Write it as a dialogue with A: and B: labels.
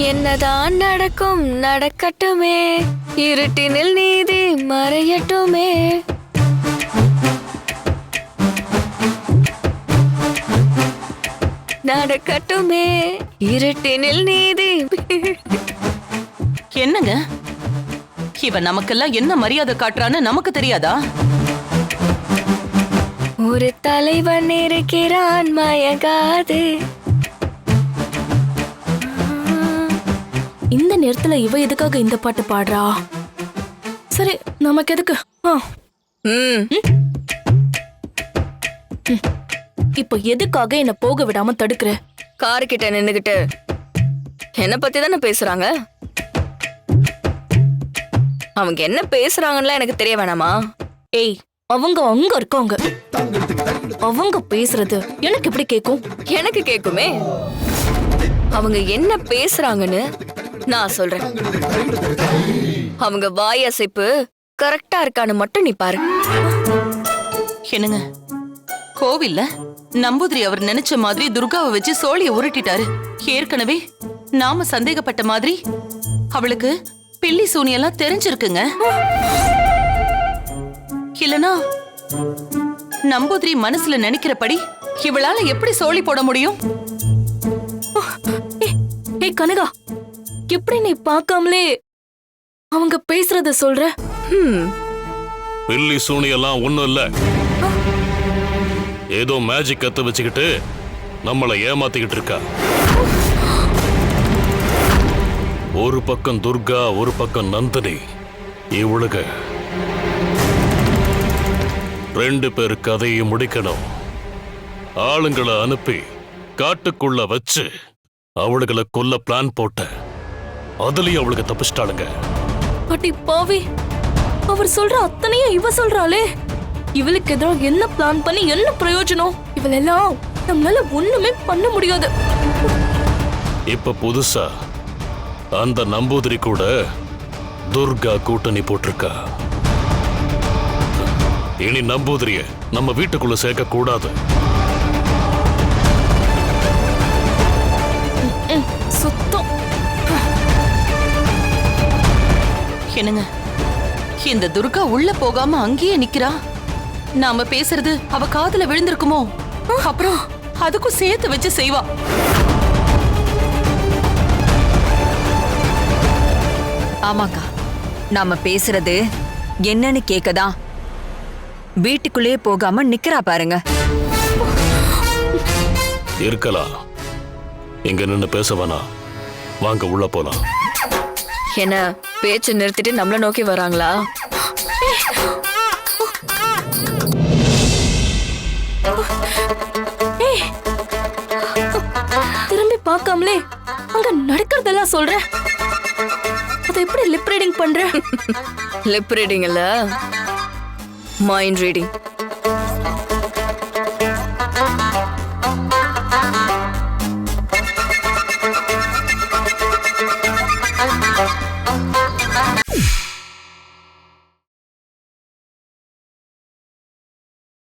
A: என்னதான் நடக்கும் நடக்கட்டுமே, இருட்டினில் நீதி மறையட்டுமே. நடக்கட்டுமே இருட்டினில் நீதி.
B: என்னங்க இவ நமக்கெல்லாம் என்ன மரியாதை காட்டுறான்னு நமக்கு தெரியாதா?
A: ஒரு தலைவன் இருக்கிறான் மயங்காது.
C: இந்த நேரத்துல இவ எதுக்காக இந்த பாட்டு பாடுறா? சரி, நமக்கு எதுக்கு? இப்ப எதுக்காக என்ன போக விடாம தடுக்கிற?
A: காரு கிட்ட நின்னுகிட்டு என்ன பத்தி தானே பேசுறாங்க. அவங்க என்ன பேசுறாங்கன்னு எனக்கு தெரிய வேணாமா?
C: ஏய், அவங்க அங்க இருக்காங்க. அவங்க பேசுறது எனக்கு எப்படி கேக்கும்?
A: எனக்கு கேக்குமே. அவங்க என்ன பேசுறாங்கன்னு நான் சொல்றேன். அவங்க வாய் அசைப்பு கரெக்டா இருக்கான்னு மட்டும் நீ பாரு.
B: என்னங்க, கோவில்ல நம்பூதிரி அவர் நினைச்ச மாதிரி துர்காவை வச்சு சோழிய உருட்டிட்டாரு. ஏற்கனவே நாம சந்தேகப்பட்ட மாதிரி அவளுக்கு பில்லி சூனியெல்லாம் தெரிஞ்சிருக்குங்க. இல்லனா நம்பூதிரி மனசுல நினைக்கிறபடி இவளால எப்படி சோழி போட முடியும்?
C: ஏய் கனகா, எப்படி நீ பார்க்காமலே அவங்க பேசுறத சொல்ற?
D: பில்லி சூனியெல்லாம் ஒண்ணும் இல்ல. ஏதோ மேஜிக் கத்து வச்சுக்கிட்டு நம்மளை ஏமாத்திக்கிட்டு இருக்கா. ஒரு பக்கம் துர்கா, ஒரு பக்கம் நந்தினி. இவளுக ரெண்டு பேர் கதையை முடிக்கணும். ஆளுங்களை அனுப்பி காட்டுக்குள்ள வச்சு அவளுகளை கொல்ல பிளான் போட்ட. அதுலயும் அவளுக்கு தப்பிச்சிட்டாளுங்க.
C: அடி பாவி, அவர் சொல்ற அத்தனையும் இவ சொல்றாளே. இவளுக்கு எதிராக என்ன பிளான் பண்ணி என்ன பிரயோஜனம்? இவளெல்லாம் நம்மளால ஒண்ணுமே பண்ண முடியாது.
D: இப்ப புதுசா அந்த நம்பூதிரி கூட துர்கா கூட்டணி போட்டிருக்கா. இனி நம்பூதிரிய நம்ம வீட்டுக்குள்ள சேர்க்க கூடாது.
C: சுத்தம்.
B: என்னங்க, இந்த துர்கா உள்ள போகாம அங்கேயே நிக்கிறா. நாம பேசுறது அவ காதுல விழுந்திருக்குமோ? அப்புறம் அதுக்கும் சேர்த்து வச்சு செய்வா.
E: ஆமாக்கா, நாம பேசுறது என்னன்னு கேக்கதான் வீட்டுக்குள்ளேயே போகாம நிக்கிறா பாருங்க.
D: இருக்கலாம். இங்க நின்னு பேச வேணாம். வாங்க உள்ள போலாம்.
A: என்ன பேச்சு நிறுத்திட்டு நம்மள நோக்கி வராங்களா?
C: திரும்பி பார்க்காமலே அங்க நடக்கிறதெல்லாம் சொல்ற. அதை எப்படி லிப் ரீடிங் பண்ற?
A: லிப் ரீடிங் இல்ல, மைண்ட் ரீடிங்.